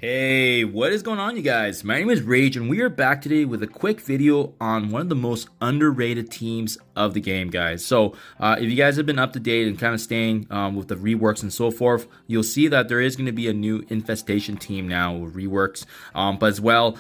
Hey, what is going on, you guys? My name is Rayge, and we are back today with a quick video on one of the most underrated teams of the game, guys. So, if you guys have been up to date and kind of staying with the reworks and so forth, you'll see that there is going to be a new infestation team now with reworks. But as well,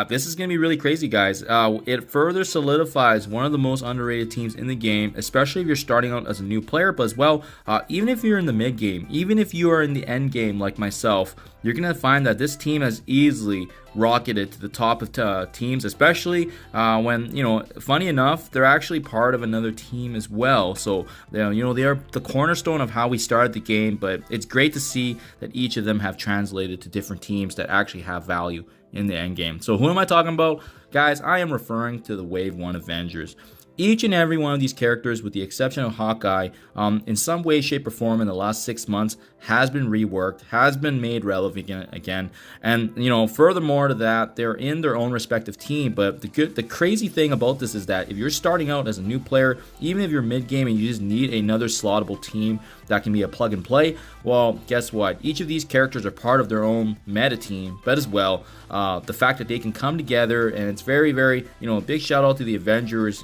this is going to be really crazy, guys. It further solidifies one of the most underrated teams in the game, especially if you're starting out as a new player. But as well, even if you're in the mid game, even if you are in the end game like myself, you're going to find that this team has easily rocketed to the top of teams, especially when, funny enough, they're actually part of another team as well. So, they are the cornerstone of how we started the game, but it's great to see that each of them have translated to different teams that actually have value in the end game. So who am I talking about? Guys, I am referring to the Wave 1 Avengers. Each and every one of these characters, with the exception of Hawkeye, in some way, shape, or form in the last 6 months, has been reworked, has been made relevant again. And, furthermore to that, they're in their own respective team. But the crazy thing about this is that if you're starting out as a new player, even if you're mid-game and you just need another slottable team that can be a plug and play, well, guess what? Each of these characters are part of their own meta team, but as well, the fact that they can come together, and it's very, very, a big shout out to the Avengers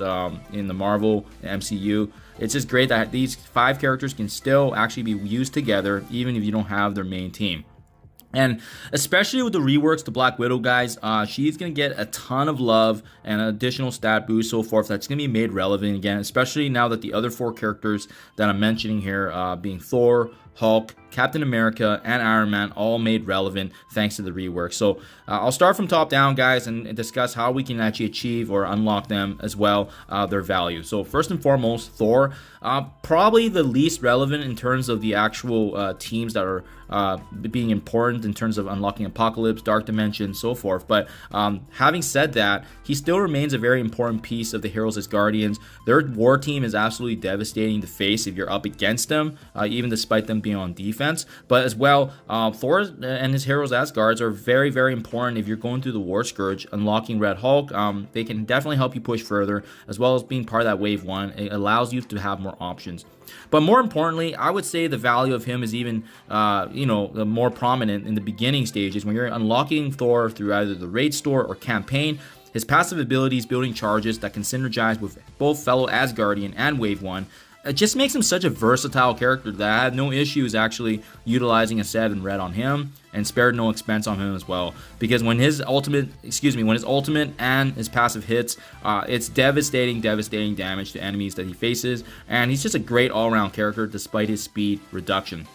in the Marvel MCU. It's just great that these 5 characters can still actually be used together, even if you don't have their main team. And especially with the reworks to Black Widow, guys, she's going to get a ton of love and an additional stat boost, so forth, that's going to be made relevant again, especially now that the other 4 characters that I'm mentioning here, being Thor, Hulk, Captain America, and Iron Man, all made relevant thanks to the rework. So I'll start from top down, guys, and discuss how we can actually achieve or unlock them as well, their value. So first and foremost, Thor, probably the least relevant in terms of the actual teams that are being important in terms of unlocking Apocalypse, Dark Dimension, so forth. But having said that, he still remains a very important piece of the Heroes as Guardians. Their war team is absolutely devastating to face if you're up against them, even despite them being on defense. But as well, Thor and his Heroes as Guards are very, very important if you're going through the War Scourge. Unlocking Red Hulk, they can definitely help you push further, as well as being part of that Wave 1. It allows you to have more options. But more importantly, I would say the value of him is even, more prominent in the beginning stages when you're unlocking Thor through either the raid store or campaign. His passive abilities, building charges that can synergize with both fellow Asgardian and Wave 1. It just makes him such a versatile character that I had no issues actually utilizing a 7 red on him, and spared no expense on him as well. Because when his ultimate and his passive hits, it's devastating damage to enemies that he faces, and he's just a great all-around character despite his speed reduction.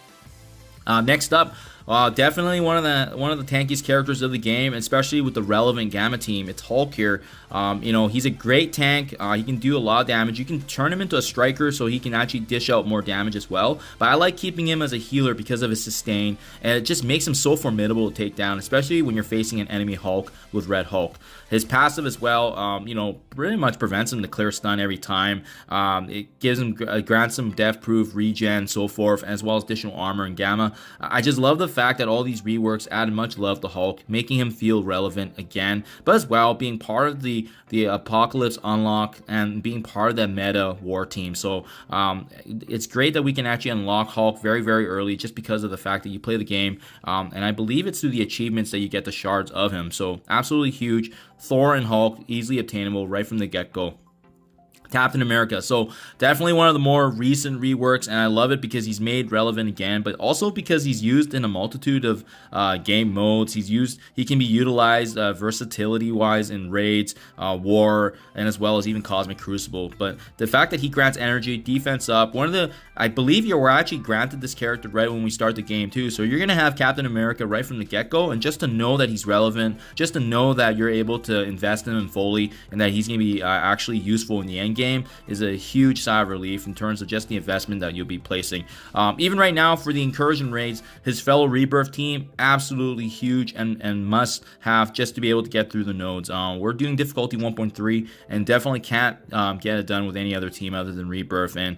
Next up, definitely one of the tankiest characters of the game, especially with the relevant Gamma team. It's Hulk here. He's a great tank. He can do a lot of damage. You can turn him into a striker so he can actually dish out more damage as well. But I like keeping him as a healer because of his sustain, and it just makes him so formidable to take down, especially when you're facing an enemy Hulk with Red Hulk. His passive as well, pretty much prevents him to clear stun every time. It gives him, grants him death proof, regen, so forth, as well as additional armor and Gamma. I just love the fact that all these reworks added much love to Hulk, making him feel relevant again, but as well being part of the Apocalypse unlock and being part of that meta war team. So it's great that we can actually unlock Hulk very, very early just because of the fact that you play the game, and I believe it's through the achievements that you get the shards of him. So absolutely huge. Thor and Hulk easily obtainable right from the get-go. Captain America, so definitely one of the more recent reworks, and I love it because he's made relevant again, but also because he's used in a multitude of game modes. He can be utilized versatility wise in raids, war, and as well as even Cosmic Crucible. But the fact that he grants energy, defense up, I believe you were actually granted this character right when we start the game too, so you're gonna have Captain America right from the get-go, and just to know that he's relevant, just to know that you're able to invest in him fully, and that he's gonna be actually useful in the end game is a huge sigh of relief in terms of just the investment that you'll be placing. Even right now for the incursion raids, his fellow Rebirth team, absolutely huge and must have just to be able to get through the nodes. We're doing difficulty 1.3 and definitely can't get it done with any other team other than Rebirth. And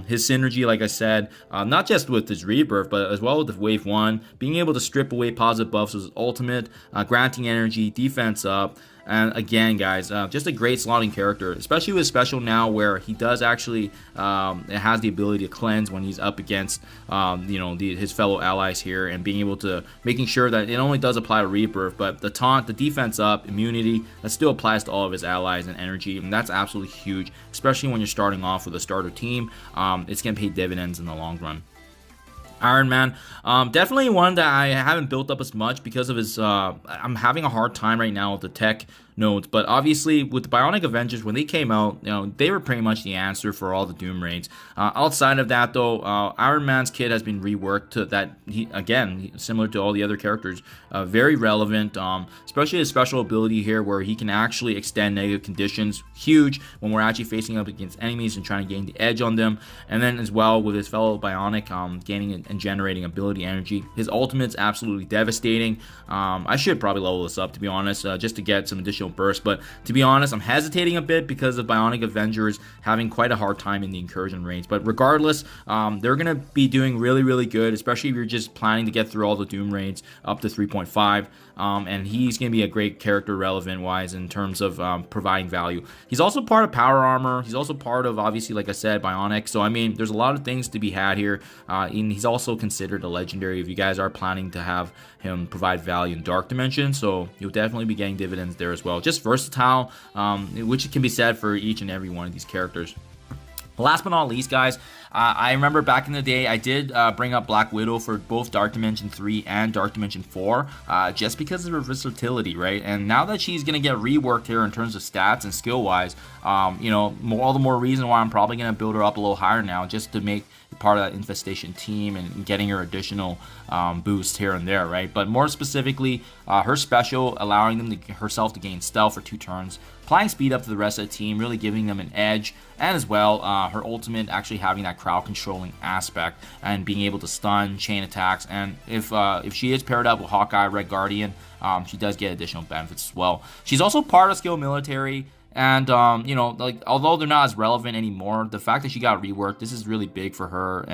his synergy, like I said, not just with his Rebirth, but as well with the Wave 1, being able to strip away positive buffs with his ultimate, granting energy, defense up, And again, guys, just a great slotting character, especially with special now where he does actually has the ability to cleanse when he's up against his fellow allies here, and being able to making sure that it only does apply to Rebirth, but the taunt, the defense up, immunity, that still applies to all of his allies and energy, and that's absolutely huge, especially when you're starting off with a starter team. It's going to pay dividends in the long run. Iron Man, definitely one that I haven't built up as much because of his, I'm having a hard time right now with the tech nodes, but obviously with the Bionic Avengers, when they came out, they were pretty much the answer for all the Doom raids. Outside of that though, Iron Man's kit has been reworked to that, again, similar to all the other characters, very relevant, especially his special ability here where he can actually extend negative conditions, huge when we're actually facing up against enemies and trying to gain the edge on them. And then as well with his fellow Bionic, gaining and generating ability energy. His ultimate's absolutely devastating. I should probably level this up, to be honest, just to get some additional burst, but to be honest, I'm hesitating a bit because of Bionic Avengers having quite a hard time in the incursion range. But regardless, they're going to be doing really good, especially if you're just planning to get through all the Doom raids up to 3.5. And he's going to be a great character relevant wise in terms of providing value. He's also part of Power Armor. He's also part of, obviously, like I said, Bionic. So I mean, there's a lot of things to be had here. And he's also considered a legendary if you guys are planning to have him provide value in Dark Dimension. So you'll definitely be getting dividends there as well. Just versatile, which can be said for each and every one of these characters. Last but not least, guys, I remember back in the day, I did bring up Black Widow for both Dark Dimension 3 and Dark Dimension 4, just because of her versatility, right? And now that she's going to get reworked here in terms of stats and skill-wise, all the more reason why I'm probably going to build her up a little higher now, just to make part of that infestation team and getting her additional boosts here and there, right? But more specifically, her special, allowing herself to gain stealth for 2 turns, applying speed up to the rest of the team, really giving them an edge, and as well, her ultimate actually having that crowd controlling aspect and being able to stun, chain attacks, and if she is paired up with Hawkeye, Red Guardian, she does get additional benefits as well. She's also part of Skill Military. And, although they're not as relevant anymore, the fact that she got reworked, this is really big for her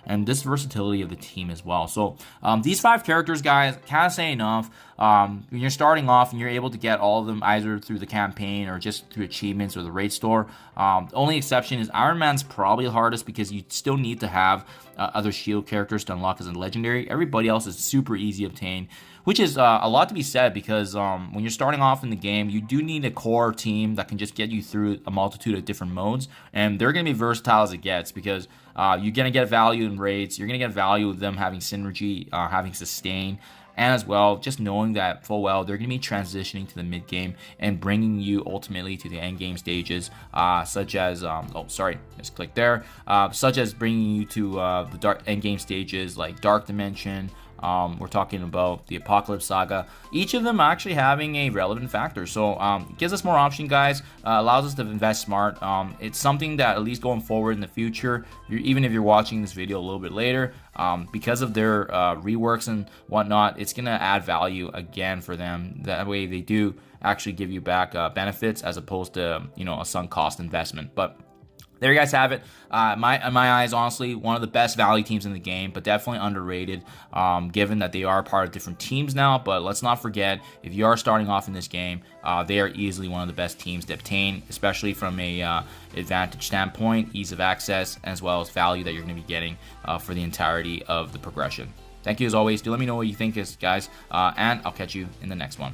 and this versatility of the team as well. So, these 5 characters, guys, can't say enough. When you're starting off and you're able to get all of them either through the campaign or just through achievements or the raid store, the only exception is Iron Man's probably the hardest because you still need to have other shield characters to unlock as a legendary. Everybody else is super easy to obtain, which is a lot to be said because when you're starting off in the game, you do need a core team that can just get you through a multitude of different modes, and they're going to be versatile as it gets because you're going to get value in raids, you're going to get value with them having synergy, having sustain, and as well, just knowing that full well they're going to be transitioning to the mid game and bringing you ultimately to the end game stages, such as just click there, such as bringing you to the dark end game stages like Dark Dimension. We're talking about the Apocalypse Saga. Each of them actually having a relevant factor. So it gives us more option, guys. Allows us to invest smart. It's something that at least going forward in the future, even if you're watching this video a little bit later, because of their reworks and whatnot, it's going to add value again for them. That way they do actually give you back benefits as opposed to, a sunk cost investment. But there you guys have it. In my eyes, honestly, one of the best value teams in the game, but definitely underrated, given that they are part of different teams now. But let's not forget, if you are starting off in this game, they are easily one of the best teams to obtain, especially from a advantage standpoint, ease of access, as well as value that you're going to be getting for the entirety of the progression. Thank you as always. Do let me know what you think, guys, and I'll catch you in the next one.